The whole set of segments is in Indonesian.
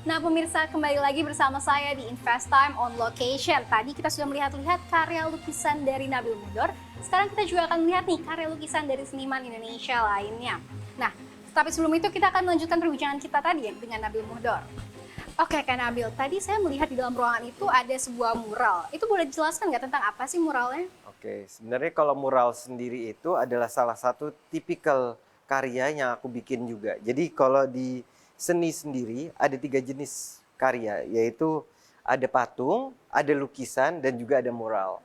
Nah pemirsa, kembali lagi bersama saya di Invest Time on Location. Tadi kita sudah melihat-lihat karya lukisan dari Nabil Mudor. Sekarang kita juga akan melihat nih karya lukisan dari seniman Indonesia lainnya. Nah, tapi sebelum itu kita akan melanjutkan perbincangan kita tadi ya, dengan Nabil Mudor. Oke Kak Nabil, tadi saya melihat di dalam ruangan itu ada sebuah mural. Itu boleh dijelaskan nggak tentang apa sih muralnya? Oke, sebenarnya kalau mural sendiri itu adalah salah satu tipikal karya yang aku bikin juga. Jadi kalau di seni sendiri ada 3 jenis karya, yaitu ada patung, ada lukisan, dan juga ada mural.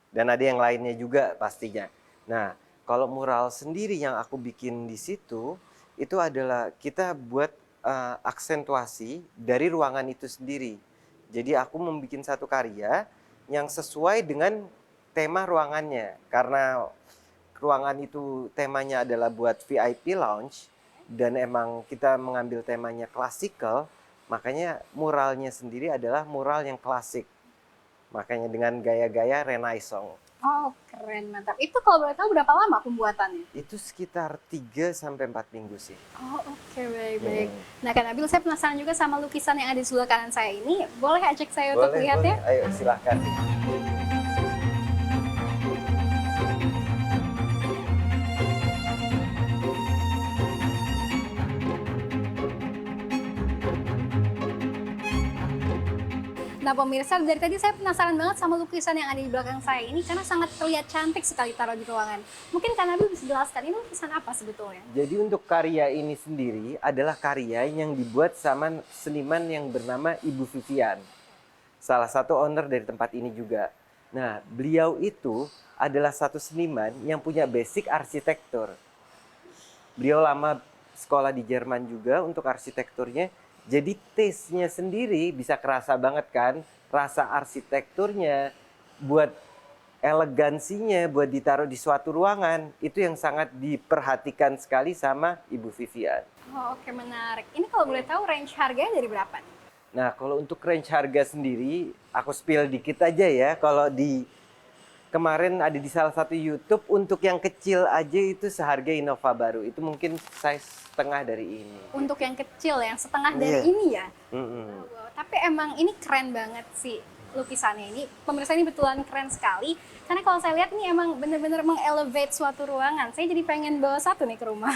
Dan ada yang lainnya juga pastinya. Nah, kalau mural sendiri yang aku bikin di situ, itu adalah kita buat aksentuasi dari ruangan itu sendiri. Jadi aku membuat satu karya yang sesuai dengan tema ruangannya. Karena ruangan itu temanya adalah buat VIP lounge, dan emang kita mengambil temanya klasikal, makanya muralnya sendiri adalah mural yang klasik. Makanya dengan gaya-gaya Renaissance. Oh keren, mantap. Itu kalau boleh tahu berapa lama pembuatannya? Itu sekitar 3 sampai 4 minggu sih. Oh oke, baik-baik. Nah Kak Nabil, saya penasaran juga sama lukisan yang ada di sebelah kanan saya ini. Boleh ajak saya untuk Boleh, lihat boleh. ya? Ayo silahkan. Nah pemirsa, dari tadi saya penasaran banget sama lukisan yang ada di belakang saya ini karena sangat terlihat cantik sekali taruh di ruangan. Mungkin Kak Nabil bisa jelaskan ini lukisan apa sebetulnya? Jadi untuk karya ini sendiri adalah karya yang dibuat sama seniman yang bernama Ibu Vivian. Salah satu owner dari tempat ini juga. Nah, beliau itu adalah satu seniman yang punya basic arsitektur. Beliau lama sekolah di Jerman juga untuk arsitekturnya. Jadi taste-nya sendiri bisa kerasa banget kan. Rasa arsitekturnya, buat elegansinya, buat ditaruh di suatu ruangan. Itu yang sangat diperhatikan sekali sama Ibu Vivian. Oh, oke, menarik. Ini kalau boleh tahu range harganya dari berapa nih? Nah, kalau untuk range harga sendiri, aku spill dikit aja ya. Kalau di kemarin ada di salah satu YouTube, untuk yang kecil aja itu seharga Innova Baru. Itu mungkin size setengah dari ini. Untuk yang kecil, yang setengah dari Iya. ini ya? Mm-mm. Wow, tapi emang ini keren banget sih lukisannya ini. Pemirsa, ini betulan keren sekali. Karena kalau saya lihat ini emang bener-bener mengelevate suatu ruangan. Saya jadi pengen bawa satu nih ke rumah.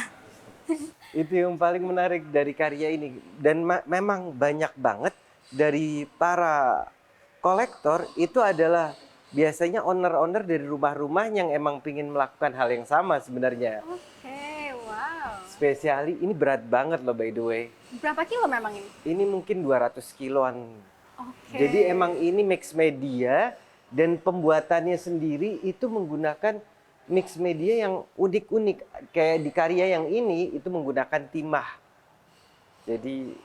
Itu yang paling menarik dari karya ini. Dan memang banyak banget dari para kolektor itu adalah biasanya owner-owner dari rumah-rumah yang emang pingin melakukan hal yang sama sebenarnya. Oke, wow. Spesiali ini berat banget loh by the way. Berapa kilo memang ini? Ini mungkin 200 kiloan. Oke. Jadi emang ini mix media, dan pembuatannya sendiri itu menggunakan mix media yang unik-unik. Kayak di karya yang ini itu menggunakan timah. Jadi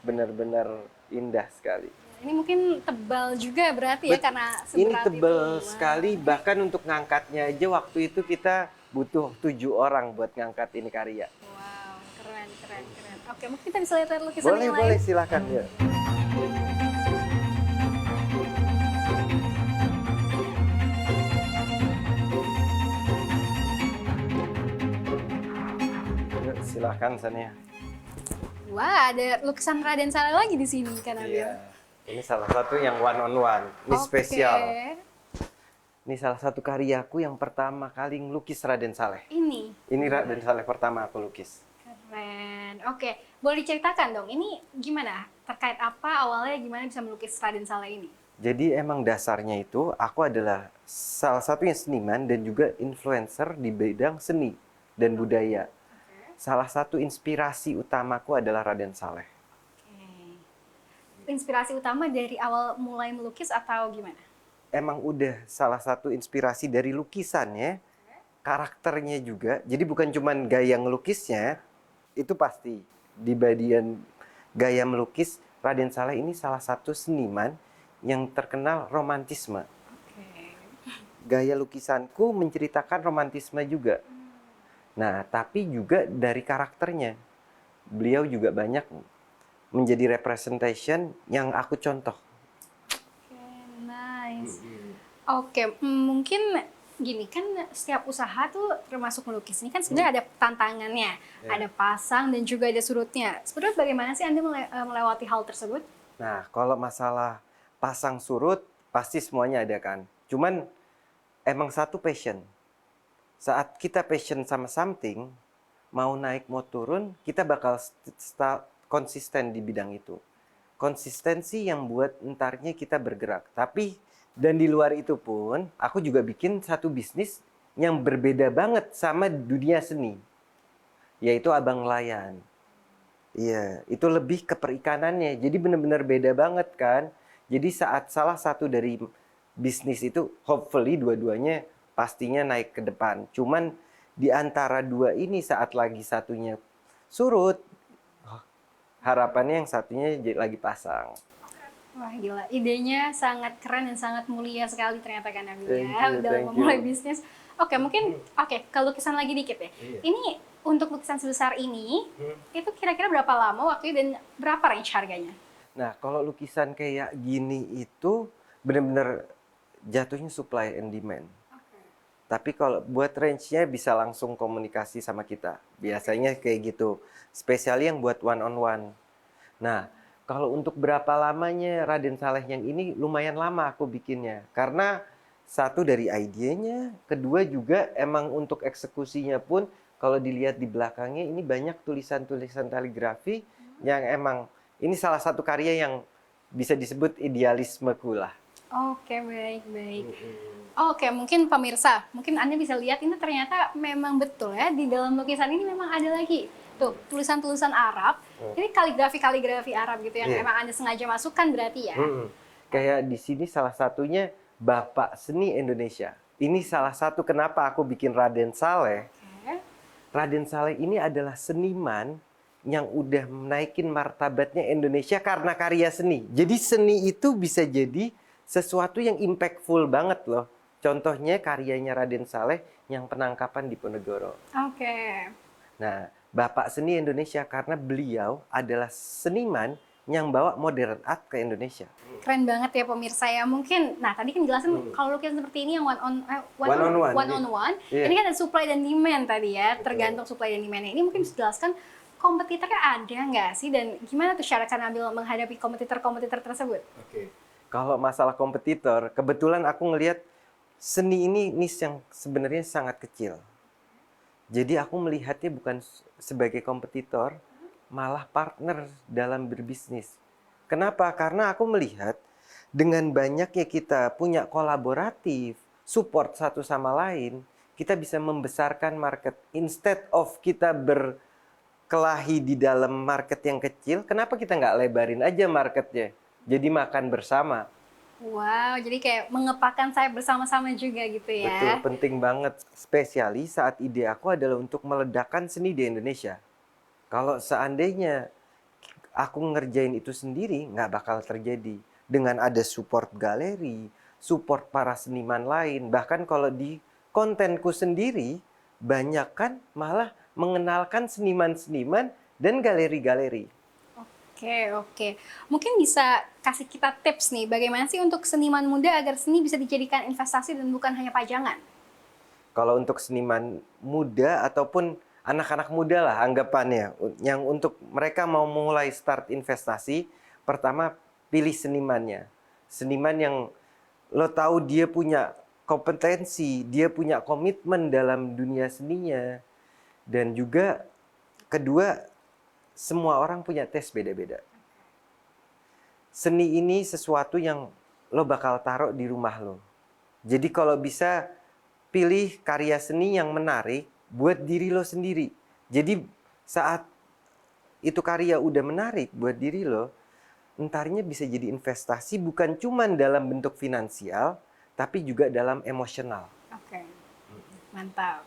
benar-benar indah sekali. Ini mungkin tebal juga berarti ya karena Ini seberat tebal itu. sekali, bahkan untuk ngangkatnya aja waktu itu kita butuh 7 orang buat ngangkat ini karya. Wow, keren, keren, keren. Oke, mungkin kita bisa lihat lukisan Boleh, yang boleh, lain. silakan ya. Yuk, silakan Sania. Wah, ada lukisan Raden Saleh lagi di sini kan Nabil. Iya. Ini salah satu yang one on one. Ini Oke. spesial. Ini salah satu karyaku yang pertama kali ngelukis Raden Saleh. Ini Ini Raden Saleh pertama aku lukis. keren. Oke, boleh diceritakan dong. Ini gimana? Terkait apa awalnya gimana bisa melukis Raden Saleh ini? Jadi emang dasarnya itu aku adalah salah satunya seniman dan juga influencer di bidang seni dan budaya. Salah satu inspirasi utamaku adalah Raden Saleh. Oke. Inspirasi utama dari awal mulai melukis atau gimana? Emang udah salah satu inspirasi dari lukisannya, karakternya juga. Jadi bukan cuman gaya ngelukisnya, itu pasti. Di bagian gaya melukis, Raden Saleh ini salah satu seniman yang terkenal romantisme. Oke. Gaya lukisanku menceritakan romantisme juga. Nah, tapi juga dari karakternya. Beliau juga banyak menjadi representation yang aku contoh. Oke, nice. Oke, mungkin gini kan setiap usaha tuh termasuk melukis ini kan sebenarnya ada tantangannya, ada pasang dan juga ada surutnya. Sebenarnya bagaimana sih Anda melewati hal tersebut? Nah, kalau masalah pasang surut, pasti semuanya ada kan. Cuman emang satu passion. Saat kita passion sama something, mau naik mau turun, kita bakal konsisten di bidang itu. Konsistensi yang buat entarnya kita bergerak. Tapi, dan di luar itu pun, aku juga bikin satu bisnis yang berbeda banget sama dunia seni. Yaitu Abang Nelayan. Iya, itu lebih ke perikanannya. Jadi benar-benar beda banget kan. Jadi saat salah satu dari bisnis itu, hopefully dua-duanya pastinya naik ke depan. Cuman di antara dua ini saat lagi satunya surut, harapannya yang satunya lagi pasang. Wah gila, idenya sangat keren dan sangat mulia sekali ternyata kan Nabil ya dalam Thank memulai you. bisnis. Oke, mungkin ke lukisan lagi dikit ya. Iya. Ini untuk lukisan sebesar ini, itu kira-kira berapa lama waktunya dan berapa range harganya? Nah, kalau lukisan kayak gini itu benar-benar jatuhnya supply and demand. Tapi kalau buat range-nya bisa langsung komunikasi sama kita. Biasanya kayak gitu. Spesialnya yang buat one on one. Nah, kalau untuk berapa lamanya Raden Saleh yang ini lumayan lama aku bikinnya. Karena satu dari idenya, kedua juga emang untuk eksekusinya pun kalau dilihat di belakangnya ini banyak tulisan-tulisan kaligrafi yang emang ini salah satu karya yang bisa disebut idealismeku lah. Oke, baik-baik. Oke, mungkin pemirsa, mungkin Anda bisa lihat ini ternyata memang betul ya, di dalam lukisan ini memang ada lagi. Tuh, tulisan-tulisan Arab, ini kaligrafi-kaligrafi Arab gitu yang emang Anda sengaja masukkan berarti ya? Kayak di sini salah satunya Bapak Seni Indonesia. Ini salah satu kenapa aku bikin Raden Saleh. Oke. Raden Saleh ini adalah seniman yang udah menaikin martabatnya Indonesia karena karya seni. Jadi seni itu bisa jadi sesuatu yang impactful banget loh. Contohnya karyanya Raden Saleh yang penangkapan di Ponegoro. Oke. Nah, Bapak Seni Indonesia karena beliau adalah seniman yang bawa modern art ke Indonesia. Keren banget ya pemirsa ya. Mungkin, nah tadi kan jelasin kalau lukisan seperti ini yang one on one, Iya. ini kan ada supply dan demand tadi ya, tergantung supply dan demandnya. Ini mungkin bisa dijelaskan kompetitornya ada nggak sih dan gimana tuh cara Nabil menghadapi kompetitor-kompetitor tersebut? Oke. Kalau masalah kompetitor, kebetulan aku ngelihat seni ini niche yang sebenarnya sangat kecil. Jadi aku melihatnya bukan sebagai kompetitor, malah partner dalam berbisnis. Kenapa? Karena aku melihat dengan banyaknya kita punya kolaboratif, support satu sama lain, kita bisa membesarkan market. Instead of kita berkelahi di dalam market yang kecil, kenapa kita nggak lebarin aja marketnya? Jadi makan bersama. Wow, jadi kayak mengepakkan sayap bersama-sama juga gitu ya. Betul, penting banget. Spesiali saat ide aku adalah untuk meledakkan seni di Indonesia. Kalau seandainya aku ngerjain itu sendiri, nggak bakal terjadi. Dengan ada support galeri, support para seniman lain. Bahkan kalau di kontenku sendiri, banyak kan malah mengenalkan seniman-seniman dan galeri-galeri. Oke. Mungkin bisa kasih kita tips nih, bagaimana sih untuk seniman muda agar seni bisa dijadikan investasi dan bukan hanya pajangan? Kalau untuk seniman muda ataupun anak-anak muda lah anggapannya, yang untuk mereka mau mulai start investasi, pertama pilih senimannya. Seniman yang lo tahu dia punya kompetensi, dia punya komitmen dalam dunia seninya. Dan juga kedua, semua orang punya tes beda-beda. Seni ini sesuatu yang lo bakal taruh di rumah lo. Jadi kalau bisa pilih karya seni yang menarik buat diri lo sendiri. Jadi saat itu karya udah menarik buat diri lo, entarnya bisa jadi investasi bukan cuma dalam bentuk finansial, tapi juga dalam emosional. Oke. Mantap.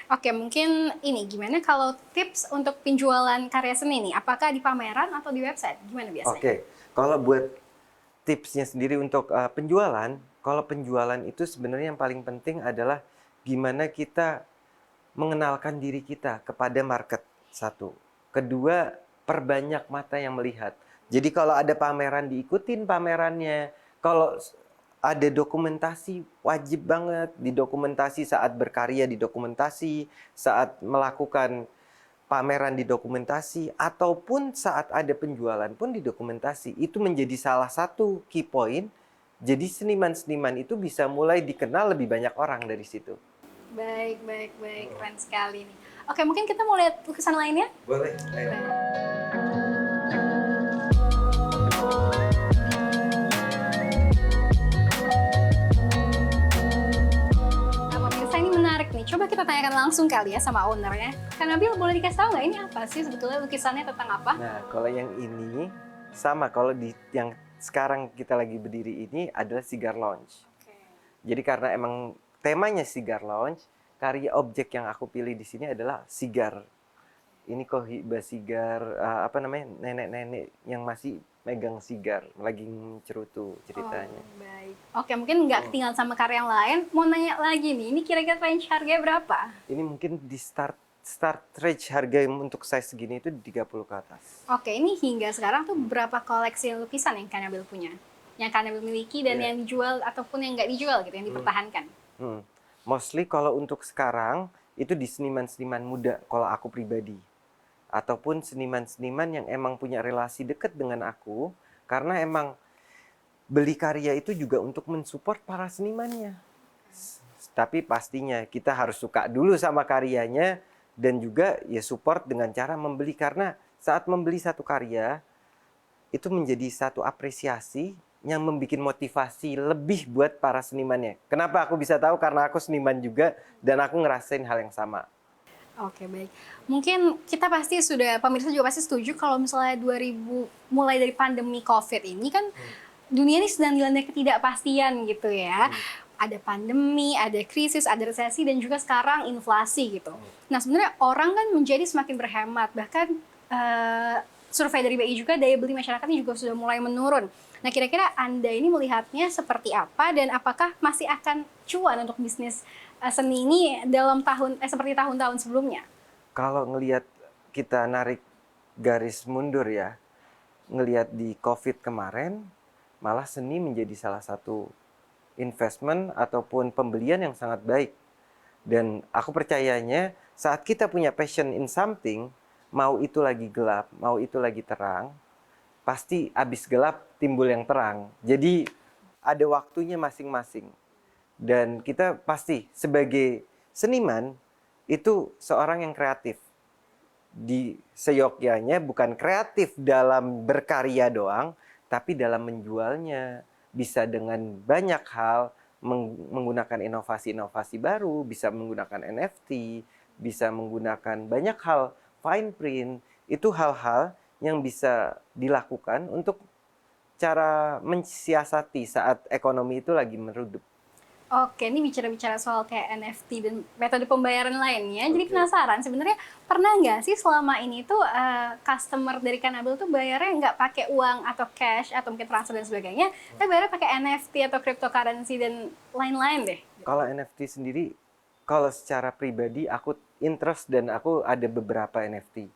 Oke, mungkin ini gimana kalau tips untuk penjualan karya seni nih? Apakah di pameran atau di website? Gimana biasanya? Oke, kalau buat tipsnya sendiri untuk penjualan, kalau penjualan itu sebenarnya yang paling penting adalah gimana kita mengenalkan diri kita kepada market, satu. Kedua, perbanyak mata yang melihat. Jadi kalau ada pameran diikutin pamerannya. Kalau ada dokumentasi, wajib banget didokumentasi saat berkarya, didokumentasi saat melakukan pameran, didokumentasi, ataupun saat ada penjualan pun didokumentasi. Itu menjadi salah satu key point. Jadi seniman-seniman itu bisa mulai dikenal lebih banyak orang dari situ. Baik, baik, baik. Keren sekali nih. Oke, mungkin kita mau lihat lukisan lainnya? Boleh. Nah, pemirsa, ini menarik nih. Coba kita tanyakan langsung kali ya sama ownernya. Kak Nabil, boleh dikasih tahu nggak ini apa sih sebetulnya, lukisannya tentang apa? Nah, kalau yang ini sama, kalau di yang sekarang kita lagi berdiri ini adalah Cigar Lounge. Oke. Jadi karena emang temanya Cigar Lounge, karya objek yang aku pilih di sini adalah sigar. Ini Cohiba Cigar, apa namanya, nenek-nenek yang masih megang sigar, lagi cerutu ceritanya. Oh, baik. Oke, mungkin nggak ketinggalan sama karya yang lain. Mau nanya lagi nih, ini kira-kira range harganya berapa? Ini mungkin di start range harga untuk size segini itu di 30 ke atas. Oke, ini hingga sekarang tuh berapa koleksi lukisan yang Kak Nabil punya? Yang Kak Nabil miliki dan yang dijual ataupun yang nggak dijual gitu, yang dipertahankan? Mostly kalau untuk sekarang itu di seniman-seniman muda kalau aku pribadi. Ataupun seniman-seniman yang emang punya relasi dekat dengan aku, karena emang beli karya itu juga untuk mensupport para senimannya. Tapi pastinya kita harus suka dulu sama karyanya dan juga ya support dengan cara membeli, karena saat membeli satu karya itu menjadi satu apresiasi yang membuat motivasi lebih buat para senimannya. Kenapa aku bisa tahu? Karena aku seniman juga dan aku ngerasain hal yang sama. Oke, baik. Mungkin kita pasti sudah, pemirsa juga pasti setuju kalau misalnya 2000, mulai dari pandemi COVID ini kan dunia ini sedang dilanda ketidakpastian gitu ya. Ada pandemi, ada krisis, ada resesi, dan juga sekarang inflasi gitu. Nah, sebenarnya orang kan menjadi semakin berhemat. Bahkan survei dari BI juga, daya beli masyarakatnya juga sudah mulai menurun. Nah, kira-kira Anda ini melihatnya seperti apa dan apakah masih akan cuan untuk bisnis seni ini dalam seperti tahun-tahun sebelumnya? Kalau ngelihat kita narik garis mundur ya, ngelihat di COVID kemarin, malah seni menjadi salah satu investment ataupun pembelian yang sangat baik. Dan aku percayanya saat kita punya passion in something, mau itu lagi gelap, mau itu lagi terang, pasti abis gelap timbul yang terang. Jadi ada waktunya masing-masing. Dan kita pasti sebagai seniman itu seorang yang kreatif. Di seyogyanya bukan kreatif dalam berkarya doang, tapi dalam menjualnya. Bisa dengan banyak hal, menggunakan inovasi-inovasi baru, bisa menggunakan NFT, bisa menggunakan banyak hal, fine print. Itu hal-hal yang bisa dilakukan untuk cara mensiasati saat ekonomi itu lagi meredup. Oke, ini bicara-bicara soal kayak NFT dan metode pembayaran lainnya. Jadi penasaran, sebenarnya pernah nggak sih selama ini tuh customer dari Kak Nabil tuh bayarnya nggak pakai uang atau cash atau mungkin transfer dan sebagainya, tapi bayarnya pakai NFT atau cryptocurrency dan lain-lain deh? Kalau NFT sendiri, kalau secara pribadi aku interest dan aku ada beberapa NFT.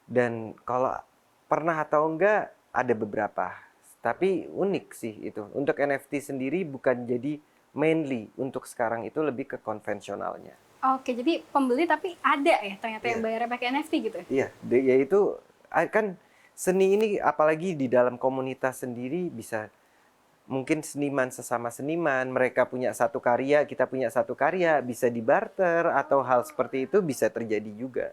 Dan kalau pernah atau enggak, ada beberapa. Tapi unik sih itu. Untuk NFT sendiri bukan jadi mainly untuk sekarang, itu lebih ke konvensionalnya. Oke, jadi pembeli tapi ada ya ternyata yang bayarnya pakai NFT gitu? Iya, yaitu kan seni ini apalagi di dalam komunitas sendiri bisa mungkin seniman sesama seniman, mereka punya satu karya, kita punya satu karya, bisa dibarter atau hal seperti itu bisa terjadi juga.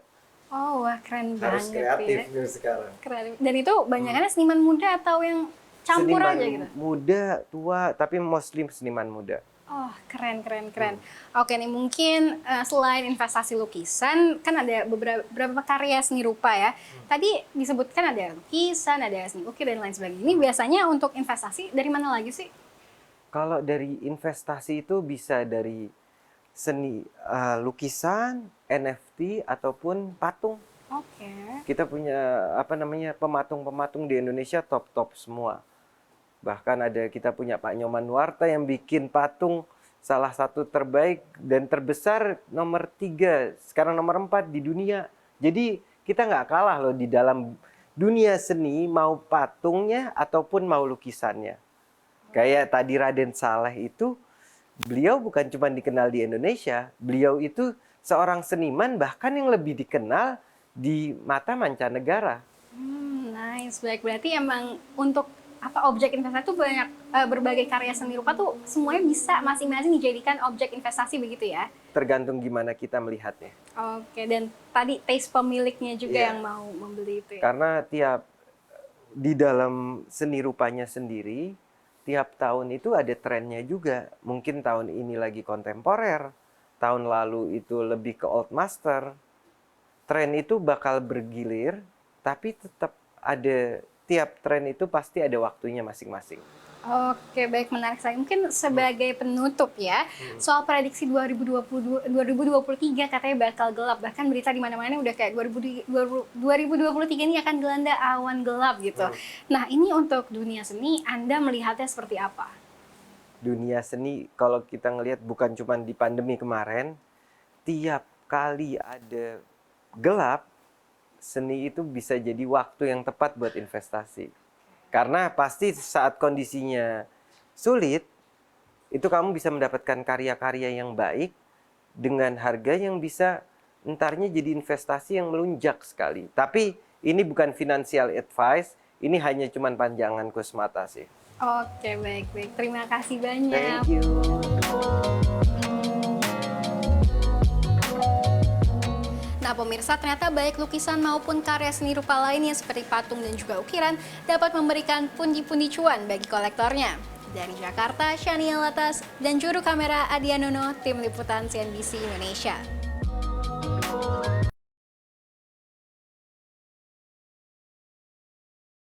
Oh, wah keren Harus banget kreatif ya. nih sekarang. Keren. Dan itu banyaknya seniman muda atau yang campur Seniman aja gitu? muda, tua, tapi mostly seniman muda. Oh, keren. Oke nih, mungkin selain investasi lukisan, kan ada beberapa karya seni rupa ya. Tadi disebutkan ada lukisan, ada seni ukir, dan lain sebagainya. Ini biasanya untuk investasi dari mana lagi sih? Kalau dari investasi itu bisa dari seni lukisan, NFT, ataupun patung. Oke. Kita punya pematung-pematung di Indonesia top-top semua. Bahkan kita punya Pak Nyoman Nuarta yang bikin patung salah satu terbaik dan terbesar nomor 3, sekarang nomor 4 di dunia. Jadi kita nggak kalah loh di dalam dunia seni, mau patungnya ataupun mau lukisannya. Kayak tadi Raden Saleh itu, beliau bukan cuma dikenal di Indonesia, beliau itu seorang seniman bahkan yang lebih dikenal di mata mancanegara. Nice, baik. Berarti emang untuk objek investasi itu banyak, berbagai karya seni rupa tuh semuanya bisa masing-masing dijadikan objek investasi begitu ya? Tergantung gimana kita melihatnya. Oke, dan tadi taste pemiliknya juga Iya. yang mau membeli itu ya? Karena di dalam seni rupanya sendiri, tiap tahun itu ada trennya juga. Mungkin tahun ini lagi kontemporer, tahun lalu itu lebih ke old master. Tren itu bakal bergilir, tapi tetap ada, tiap tren itu pasti ada waktunya masing-masing. Oke, baik, menarik sekali. Mungkin sebagai penutup ya, soal prediksi 2023 katanya bakal gelap. Bahkan berita di mana-mana udah kayak 2023 ini akan dilanda awan gelap gitu. Nah, ini untuk dunia seni, Anda melihatnya seperti apa? Dunia seni, kalau kita ngelihat bukan cuma di pandemi kemarin, tiap kali ada gelap, seni itu bisa jadi waktu yang tepat buat investasi. Karena pasti saat kondisinya sulit, itu kamu bisa mendapatkan karya-karya yang baik dengan harga yang bisa entarnya jadi investasi yang melunjak sekali. Tapi ini bukan financial advice, ini hanya cuman panjanganku semata sih. Oke, baik-baik. Terima kasih banyak. Thank you. Nah pemirsa, ternyata baik lukisan maupun karya seni rupa lainnya seperti patung dan juga ukiran dapat memberikan pundi-pundi cuan bagi kolektornya. Dari Jakarta, Shania Latas dan juru kamera Adianono, tim liputan CNBC Indonesia.